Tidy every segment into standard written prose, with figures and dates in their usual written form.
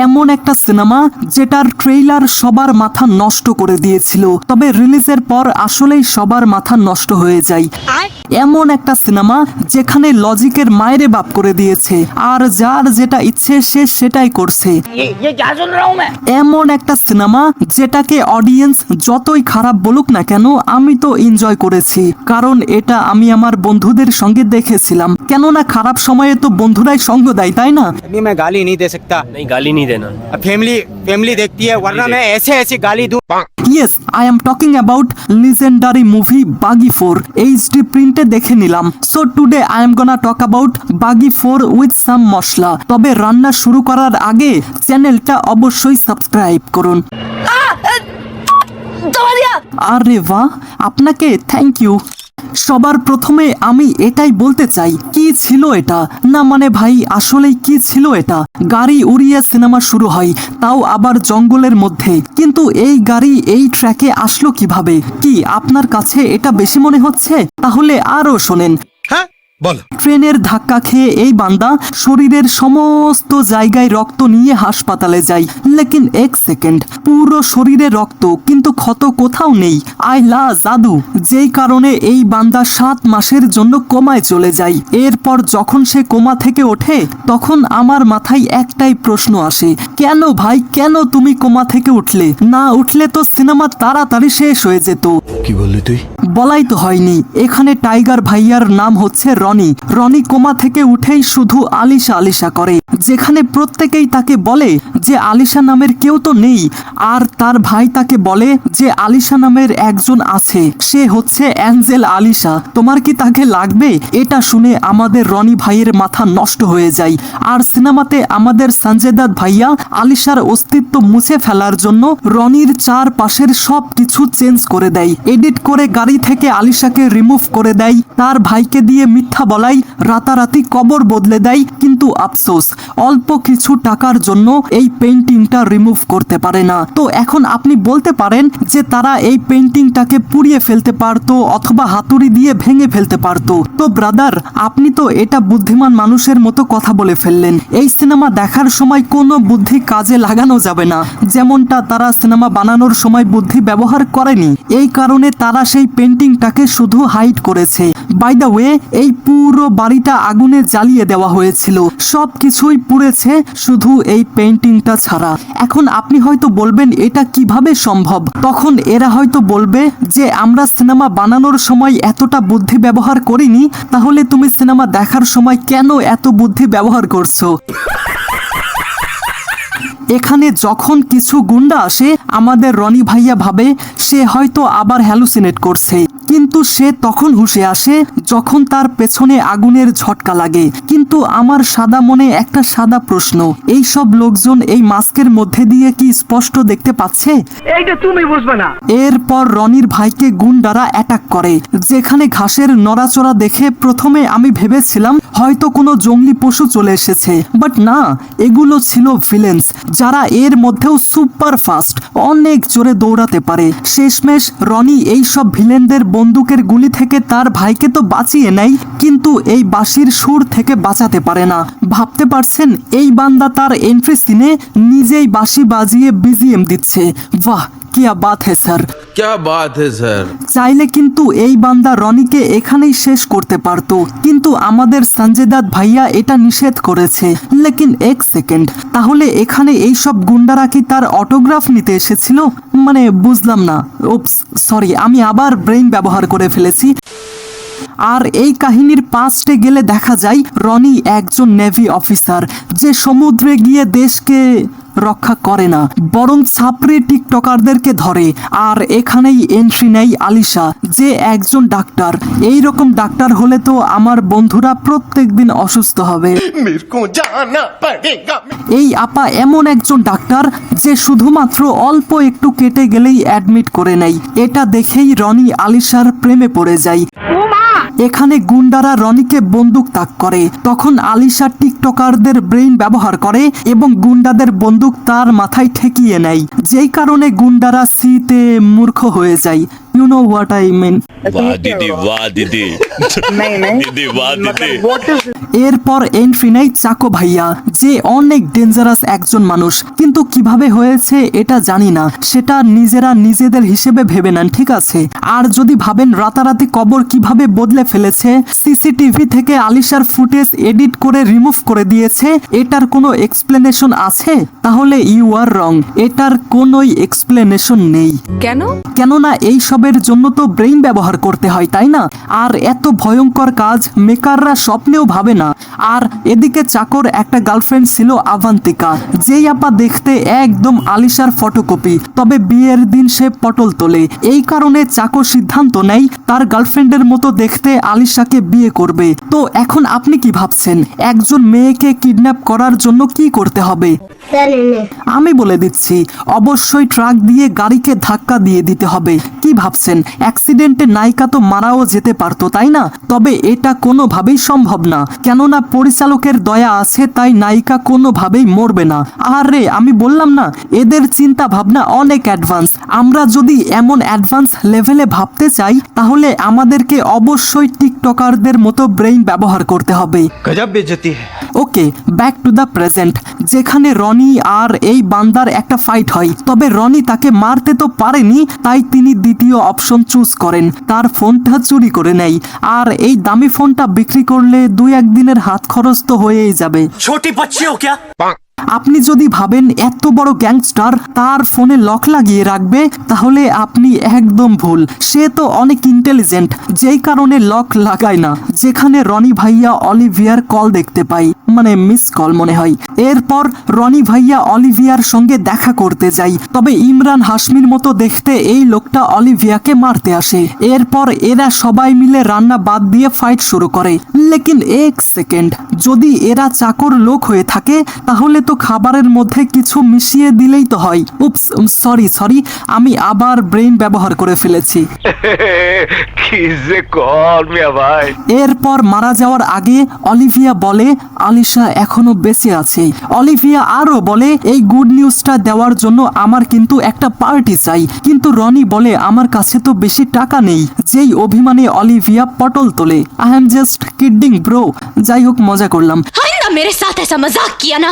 এমন একটা সিনেমা যেটার ট্রেইলার সবার মাথা নষ্ট করে দিয়েছিল, তবে রিলিজের পর আসলেই সবার মাথা নষ্ট হয়ে যায়। এমন একটা সিনেমা যেখানে লজিকের মায়েরে বাপ করে দিয়েছে, আর যার যেটা ইচ্ছে সে সেটাই করছে। এমন একটা সিনেমা যেটাকে অডিয়েন্স যতই খারাপ বলুক না কেন আমি তো এনজয় করেছি, কারণ এটা আমি আমার বন্ধুদের সঙ্গে দেখেছিলাম। কেননা খারাপ সময়ে তো বন্ধুরাই সঙ্গ দেয়, তাই না? अभी मैं गाली नहीं दे सकता। नहीं, गाली नहीं देना। फैमिली देखती है, वरना मैं ऐसे गाली दूं। Yes, I am talking about legendary movie Baggy 4 HD প্রিন্টে দেখে নিলাম। So today I am gonna talk about Baggy 4 with some মশলা। তবে রান্না শুরু করার আগে চ্যানেলটা অবশ্যই সাবস্ক্রাইব করুন। আরে বাহ, আপনাকে থ্যাংক ইউ। সবার প্রথমে আমি এটাই বলতে চাই, কি ছিল এটা? না মানে ভাই আসলেই কি ছিল এটা? গাড়ি উড়িয়ে সিনেমা শুরু হয়, তাও আবার জঙ্গলের মধ্যে। কিন্তু এই গাড়ি এই ট্র্যাকে আসলো কিভাবে? কি আপনার কাছে এটা বেশি মনে হচ্ছে? তাহলে আরো শোনেন। ট্রেনের ধাক্কা খেয়ে এই বান্দা শরীরের সমস্ত জায়গায় রক্ত নিয়ে হাসপাতালে যায়। লেকিন এক সেকেন্ড, পুরো শরীরে রক্ত কিন্তু ক্ষত কোথাও নেই। আইলা জাদু, যেই কারণে এই বান্দা 7 মাসের জন্য কোমায় চলে যায়। এরপর যখন সে কোমা থেকে ওঠে তখন আমার মাথায় একটাই প্রশ্ন আসে, কেন ভাই, কেন তুমি কোমা থেকে উঠলে? না উঠলে তো সিনেমা তাড়াতাড়ি শেষ হয়ে যেত। কি বললি তুই? বলাই তো হয়নি, এখানে টাইগার ভাইয়ার নাম হচ্ছে রনি। রনি কোমা থেকে উঠেই শুধু আলিশা আলিশা করে, যেখানে প্রত্যেকেই তাকে বলে যে আলিশা নামের কেউ তো নেই। আর তার ভাই তাকে বলে যে আলিশা নামের একজন আছে, সে হচ্ছে অ্যাঞ্জেল আলিশা। তোমার কি তাকে লাগবে? এটা শুনে আমাদের রনি ভাইয়ের মাথা নষ্ট হয়ে যায়। আর সিনেমাতে আমাদের সঞ্জয় দত্ত ভাইয়া আলিশার অস্তিত্ব মুছে ফেলার জন্য রনির চারপাশের সব কিছু চেঞ্জ করে দেয়, এডিট করে গাড়ি থেকে আলিশাকে রিমুভ করে দেয়, তার ভাইকে দিয়ে মিথ্যা বলাই রাতারাতি কবর বদলে দেয়। কিন্তু আফসোস, অল্প কিছু টাকার জন্য এই পেইন্টিংটা রিমুভ করতে পারে না। তো এখন আপনি বলতে পারেন যে তারা এই পেইন্টিংটাকে পুড়িয়ে ফেলতে পারতো অথবা হাতুড়ি দিয়ে ভেঙে ফেলতে পারতো। তো ব্রাদার, আপনি তো এটা বুদ্ধিমান মানুষের মতো কথা বলে ফেললেন। এই সিনেমা দেখার সময় কোনো বুদ্ধি কাজে লাগানো যাবে না, যেমনটা তারা সিনেমা বানানোর সময় বুদ্ধি ব্যবহার করেনি। এই কারণে তারা সেই পেইন্টিংটাকে শুধু হাইড করেছে। বাই দ্য ওয়ে, এই পুরো বাড়িটা আগুনে জ্বালিয়ে দেওয়া হয়েছিল, সব কিছুই পুড়েছে শুধু এই পেইন্টিংটা ছাড়া। এখন আপনি হয়তো বলবেন এটা কিভাবে সম্ভব? তখন এরা হয়তো বলবে যে আমরা সিনেমা বানানোর সময় এতটা বুদ্ধি ব্যবহার করিনি, তাহলে তুমি সিনেমা দেখার সময় কেন এত বুদ্ধি ব্যবহার করছো? এখানে যখন কিছু গুন্ডা আসে আমাদের রনি ভাইয়া ভাবে সে হয়তো আবার হ্যালুসিনেট করছে, কিন্তু সে তখন হুঁশে আসে যখন তার পেছনে আগুনের ঝটকা লাগে। কিন্তু আমার সাদা মনে একটা সাদা প্রশ্ন, এই সব লোকজন এই মাস্কের মধ্যে দিয়ে কি স্পষ্ট দেখতে পাচ্ছে? এইটা তুমি বুঝবে না। এরপর রনির ভাইকে গুন্ডারা অ্যাটাক করে, যেখানে ঘাসের নড়াচড়া দেখে প্রথমে আমি ভেবেছিলাম হয়তো কোনো জঙ্গলি পশু চলে এসেছে, বাট না, এগুলো ছিল ভিলেন্স, যারা এর মধ্যেও সুপার ফাস্ট, অনেক জোরে দৌড়াতে পারে। শেষমেশ রনি এই সব ভিলেনদের বন্দুকের গুলি থেকে তার ভাইকে তো বাঁচিয়ে নেয়, কিন্তু এই বাঁশির সুর থেকে বাঁচাতে পারে না। ভাবতে পারছেন, এই বান্দা তার এন্ট্রি সিনে নিজেই বাঁশি বাজিয়ে বিজিএম দিচ্ছে। বাহ, क्या बात है सर, क्या बात है सर। চাইলে কিন্তু এই বান্দা রনিকে এখানেই শেষ করতে পারতো, কিন্তু আমাদের সঞ্জয় দত্ত ভাইয়া এটা নিষেধ করেছে। লেকিন এক সেকেন্ড, তাহলে এখানে এই সব গুন্ডারা কি তার অটোগ্রাফ নিতে এসেছিল? মানে বুঝলাম না। ওপস, সরি, আমি আবার ব্রেইন ব্যবহার করে ফেলেছি। আর এই কাহিনীর পাস্টে গেলে দেখা যায় রনি একজন নেভি অফিসার, যে সমুদ্রে গিয়ে দেশকে রক্ষা করে না, বরং ছাপড়ে টিকটকারদেরকে ধরে। আর এখানেই এন্ট্রি নেয় আলিশা, যে একজন ডাক্তার। এই রকম ডাক্তার হলে তো আমার বন্ধুরা প্রত্যেকদিন অসুস্থ হবে। এই আপা এমন একজন ডাক্তার যে শুধুমাত্র অল্প একটু কেটে গেলেই অ্যাডমিট করে নেয়। এটা দেখেই রনি আলিশার প্রেমে পড়ে যায়। এখানে গুন্ডারা রনিকে বন্দুক তাক করে, তখন আলিশা টিকটকারদের ব্রেইন ব্যবহার করে এবং গুন্ডাদের বন্দুক তার মাথায় ঠেকিয়ে নেয়, যেই কারণে গুন্ডারা সিতে মূর্খ হয়ে যায়। You know what I mean. वाह दीदी वाह दीदी नहीं नहीं दीदी वाह दीदी मतलब व्हाट इज এরপর এন্ট্রি নেয় চাকো ভাইয়া, যে অনেক ডেঞ্জারাস একজন মানুষ, কিন্তু কিভাবে হয়েছে এটা জানি না, সেটা নিজেরা নিজেদের হিসেবে ভেবে নেন, ঠিক আছে? আর যদি ভাবেন রাতারাতি কবর কিভাবে বদলে ফেলেছে, সিসিটিভি থেকে আলিশার ফুটেজ এডিট করে রিমুভ করে দিয়েছে, এটার কোনো এক্সপ্লেনেশন আছে? তাহলে ইউ আর রং, এটার কোনোই এক্সপ্লেনেশন নেই। কেন? কেননা এই সবের জন্য তো ব্রেইন ব্যবহার করতে হয়, তাই না? আর এত ভয়ঙ্কর কাজ মেকাররা স্বপ্নেও ভাবে না। আর এদিকে চাকর একটা গার্লফ্রেন্ড ছিল আভান্তিকা, যেই আপা দেখতে একদম আলিশার ফটোকপি, তবে বিয়ের দিন সে পটল তোলে। এই কারণে চাকর সিদ্ধান্ত নেয় তার গার্লফ্রেন্ডের মতো দেখতে আলিশাকে বিয়ে করবে। তো এখন আপনি কি ভাবছেন, একজন মেয়েকে কিডন্যাপ করার জন্য কি করতে হবে? আমি বলে দিচ্ছি, অবশ্যই ট্রাক দিয়ে গাড়িকে ধাক্কা দিয়ে দিতে হবে। কি ভাবছেন, অ্যাক্সিডেন্টে নায়িকা তো মারাও যেতে পারতো, তাই না? তবে এটা কোনোভাবেই সম্ভব না, কেননা পরিচালকের দয়া আছে, তাই নায়িকা কোনোভাবেই মরবে না। আরে আমি বললাম না, এদের চিন্তা ভাবনা অনেক অ্যাডভান্স। আমরা যদি এমন অ্যাডভান্স লেভেলে ভাবতে চাই, তাহলে আমাদেরকে অবশ্যই টিকটকারদের মতো ব্রেইন ব্যবহার করতে হবে। गजब बेइज्जती है। ওকে, ব্যাক টু দ্য প্রেজেন্ট, যেখানে রনি আর এই বান্দার একটা ফাইট হয়। তবে রনি তাকে মারতে তো পারেনি, তাই তিনি দ্বিতীয় অপশন চুজ করেন, তার ফোনটা চুরি করে নেয়। আর এই দামি ফোনটা বিক্রি করলে 2-1 দিনের হাত খরচ তো হয়েই যাবে। छोटी बच्ची हो क्या? আপনি যদি ভাবেন এত বড় গ্যাংস্টার তার ফোনে লক লাগিয়ে রাখবে, তাহলে আপনি একদম ভুল। সে তো অনেক ইন্টেলিজেন্ট, যেই কারণে লক লাগায় না। যেখানে রনি ভাইয়া অলিভিয়ার কল দেখতে পাই, মানে মিস কল মনে হয়। এরপর রনি ভাইয়া অলিভিয়ার সঙ্গে দেখা করতে যাই, তবে ইমরান হাশমির মতো দেখতে এই লোকটা অলিভিয়াকে মারতে আসে। এরপর এরা সবাই মিলে রান্না বাদ দিয়ে ফাইট শুরু করে। লেকিন এক সেকেন্ড, যদি এরা চাকর লোক হয়ে থাকে, তাহলে তো খাবারের মধ্যে কিছু মিশিয়ে দিলেই তো হয়। উপস, সরি, আমি আবার ব্রেইন ব্যবহার করে ফেলেছি। এরপর মারা যাওয়ার আগে অলিভিয়া বলে আলিশা এখনো বেঁচে আছে। অলিভিয়া আরো বলে এই গুড নিউজটা দেওয়ার জন্য আমার কিন্তু একটা পার্টি চাই, কিন্তু রনি বলে আমার কাছে তো বেশি টাকা নেই। যেই অভিমানে অলিভিয়া পটল তোলে। I am just kidding bro. যাই হোক, মজা করলাম। आइंदा मेरे साथ ऐसा मजाक किया ना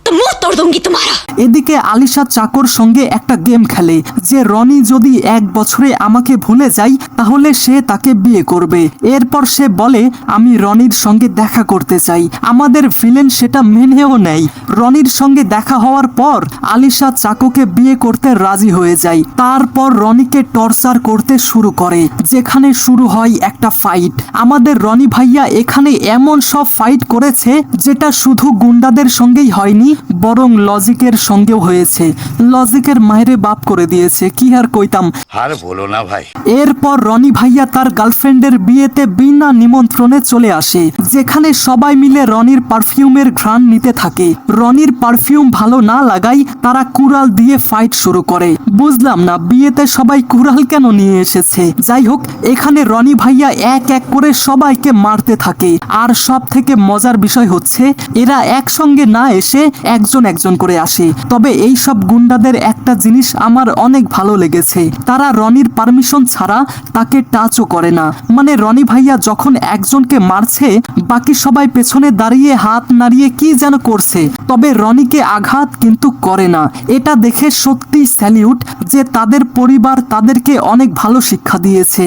तो मुंह तोड़ दूंगी तुम्हारा। এদিকে আলিশা চাকর সঙ্গে একটা গেম খেলে, যে রনি যদি 1 বছরে আমাকে ভুলে যায়, তাহলে সে তাকে বিয়ে করবে। এরপর সে বলে আমি রনির সঙ্গে দেখা করতে চাই। আমাদের ভিলেন সেটা মেনেও নেয়। রনির সঙ্গে দেখা হওয়ার পর আলিশা চাকোকে বিয়ে করতে রাজি হয়ে যায়। তারপর রনিকে টর্চার করতে শুরু করে, যেখানে শুরু হয় একটা ফাইট। আমাদের রনি ভাইয়া এখানে এমন সব ফাইট করেছে, যেটা শুধু গুন্ডাদের সঙ্গেই হয়নি, বরং লজিকের সঙ্গেও হয়েছে। লজিকের মায়েরে বাপ করে দিয়েছে, কি আর কইতাম। আর বলো না ভাই। এরপর রনি ভাইয়া তার গার্লফ্রেন্ডের বিয়েতে বিনা নিমন্ত্রণে চলে আসে, যেখানে সবাই মিলে রনির পারফিউমের ঘ্রাণ নিতে থাকে। রনির পারফিউম ভালো না লাগাই তারা কুড়াল দিয়ে ফাইট শুরু করে। বুঝলাম না বিয়েতে সবাই কুড়াল কেন নিয়ে এসেছে। যাই হোক, এখানে রনি ভাইয়া এক এক করে সবাইকে মারতে থাকে। আর সব থেকে মজার বিষয় হচ্ছে, এরা একসঙ্গে না এসে একজন একজন করে আসে। তবে এই সব গুন্ডাদের একটা জিনিস আমার অনেক ভালো লেগেছে, তারা রনির পারমিশন ছাড়া তাকে টাচও করে না। মানে রনি ভাইয়া যখন একজনকে মারছে, বাকি সবাই পেছনে দাঁড়িয়ে হাত নাড়িয়ে কি যেন করছে, তবে রনিকে আঘাত কিন্তু করে না। এটা দেখে সত্যি স্যালিউট, যে তাদের পরিবার তাদেরকে অনেক ভালো শিক্ষা দিয়েছে।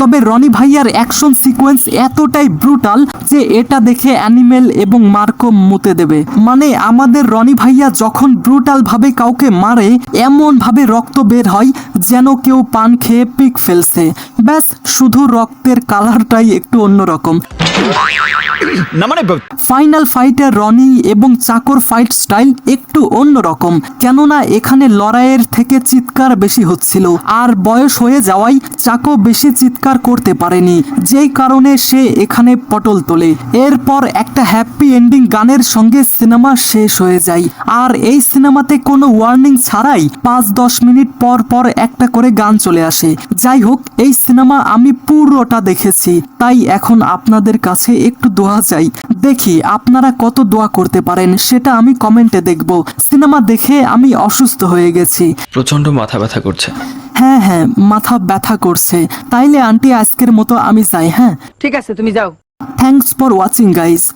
তবে রনি ভাইয়ার অ্যাকশন সিকোয়েন্স এতটাই ব্রুটাল যে এটা দেখে অ্যানিমেল এবং মার্কো মুতে দেবে। মানে আমাদের রনি ভাইয়া যখন ব্রুটাল ভাবে কাউকে মারে, এমন ভাবে রক্ত বের হয় যেন কেউ পান খেয়ে পিক ফেলছে। ব্যাস, শুধু রক্তের কালারটাই একটু অন্যরকম। ফাইনাল ফাইটে রনি এবং চাকর ফাইট স্টাইল একটু অন্যরকম, কেননা এখানে লড়াইয়ের থেকে চিৎকার বেশি হচ্ছিল। আর বয়স হয়ে যাওয়ায় চাকো বেশি চিৎকার করতে পারেনি, যেই কারণে সে এখানে পটল তোলে। এরপর একটা হ্যাপি এন্ডিং গানের সঙ্গে সিনেমা শেষ হয়ে যায়। আর এই সিনেমাতে কোনো ওয়ার্নিং ছাড়াই 5-10 মিনিট পর পর একটা করে গান চলে আসে। যাই হোক, এই সিনেমা আমি পুরোটা দেখেছি, তাই এখন আপনাদের কাছে একটু দোয়া চাই দেখি আপনারা কত দোয়া করতে পারেন সেটা আমি কমেন্টে দেখব। সিনেমা দেখে আমি অসুস্থ হয়ে গেছি। প্রচন্ড মাথা ব্যথা করছে। হ্যাঁ হ্যাঁ, মাথা ব্যথা করছে। তাইলে আন্টি আজকের মতো আমি যাই। হ্যাঁ, ঠিক আছে তুমি যাও। Thanks for watching guys.